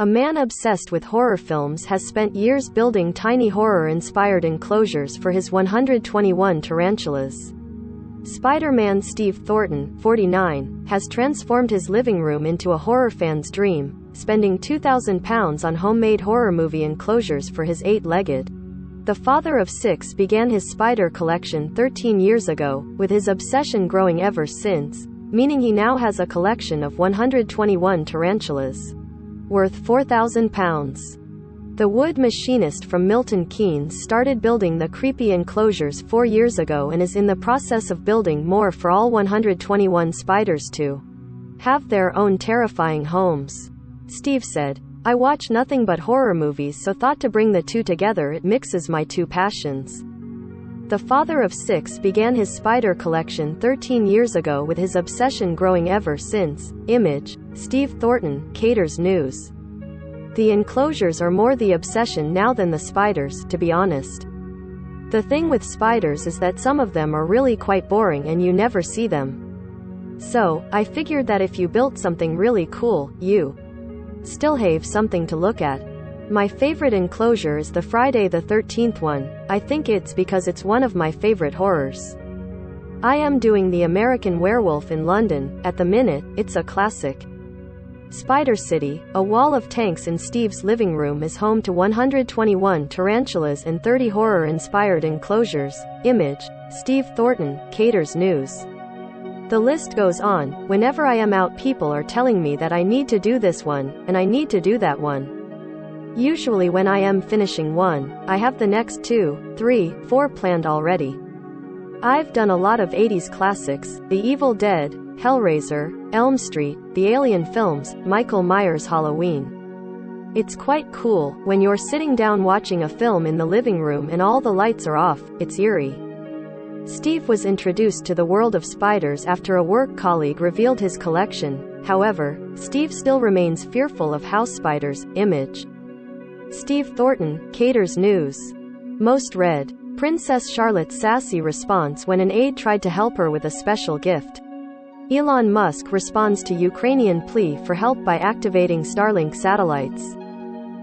A man obsessed with horror films has spent years building tiny horror-inspired enclosures for his 121 tarantulas. Spider-Man Steve Thornton, 49, has transformed his living room into a horror fan's dream, spending £2,000 on homemade horror movie enclosures for his 8-legged. The father of 6 began his spider collection 13 years ago, with his obsession growing ever since, meaning he now has a collection of 121 tarantulas, worth £4,000. The wood machinist from Milton Keynes started building the creepy enclosures 4 years ago and is in the process of building more for all 121 spiders to have their own terrifying homes. Steve said, "I watch nothing but horror movies, so thought to bring the two together. It mixes my two passions." The father of 6 began his spider collection 13 years ago with his obsession growing ever since. Image, Steve Thornton, Caters News. The enclosures are more the obsession now than the spiders, to be honest. The thing with spiders is that some of them are really quite boring and you never see them. So, I figured that if you built something really cool, you still have something to look at. My favorite enclosure is the Friday the 13th one. I think it's because it's one of my favorite horrors. I am doing the American Werewolf in London. At the minute, it's a classic. Spider City, a wall of tanks in Steve's living room, is home to 121 tarantulas and 30 horror-inspired enclosures. Image, Steve Thornton, Caters News. The list goes on. Whenever I am out, people are telling me that I need to do this one, and I need to do that one. Usually when I am finishing one, I have the next 2, 3, 4 planned already. I've done a lot of 80s classics, The Evil Dead, Hellraiser, Elm Street, the Alien films, Michael Myers' Halloween. It's quite cool, when you're sitting down watching a film in the living room and all the lights are off. It's eerie. Steve was introduced to the world of spiders after a work colleague revealed his collection. However, Steve still remains fearful of house spiders. Image, Steve Thornton, Caters News. Most read, Princess Charlotte's sassy response when an aide tried to help her with a special gift. Elon Musk responds to Ukrainian plea for help by activating Starlink satellites.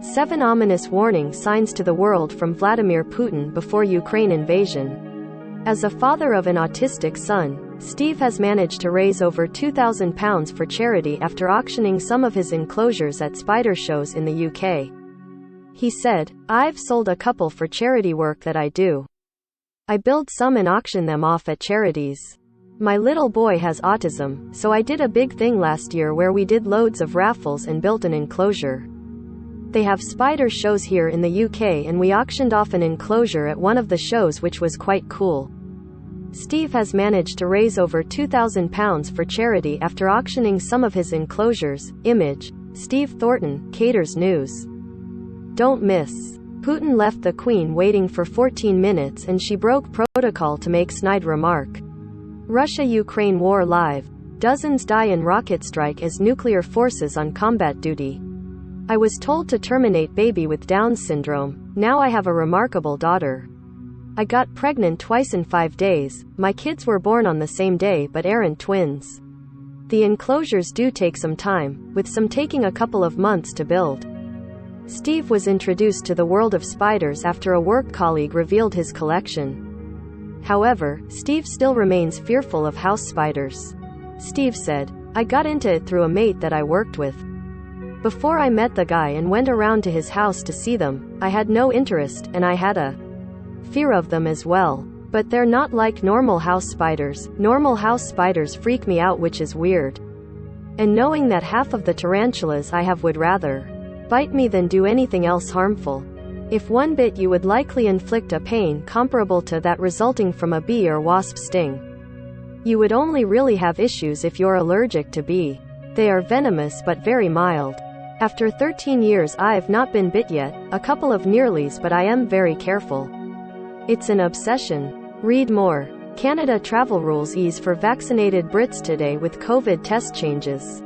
7 ominous warning signs to the world from Vladimir Putin before Ukraine invasion. As a father of an autistic son, Steve has managed to raise over £2,000 for charity after auctioning some of his enclosures at spider shows in the UK. He said, "I've sold a couple for charity work that I do. I build some and auction them off at charities. My little boy has autism, so I did a big thing last year where we did loads of raffles and built an enclosure. They have spider shows here in the UK and we auctioned off an enclosure at one of the shows, which was quite cool." Steve has managed to raise over £2,000 for charity after auctioning some of his enclosures. Image, Steve Thornton, Caters News. Don't miss. Putin left the Queen waiting for 14 minutes and she broke protocol to make snide remark. Russia-Ukraine war live. Dozens die in rocket strike as nuclear forces on combat duty. I was told to terminate baby with Down syndrome. Now I have a remarkable daughter. I got pregnant twice in 5 days. My kids were born on the same day but aren't twins. The enclosures do take some time, with some taking a couple of months to build. Steve was introduced to the world of spiders after a work colleague revealed his collection. However, Steve still remains fearful of house spiders. Steve said, "I got into it through a mate that I worked with. Before I met the guy and went around to his house to see them, I had no interest, and I had a fear of them as well. But they're not like normal house spiders. Normal house spiders freak me out, which is weird. And knowing that half of the tarantulas I have would rather bite me than do anything else harmful. If one bit you would likely inflict a pain comparable to that resulting from a bee or wasp sting. You would only really have issues if you're allergic to bee. They are venomous but very mild. After 13 years I've not been bit yet, a couple of nearlies, but I am very careful. It's an obsession." Read more. Canada travel rules ease for vaccinated Brits today with COVID test changes.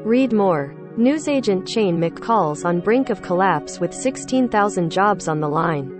Read more. Newsagent chain McCall's on brink of collapse with 16,000 jobs on the line.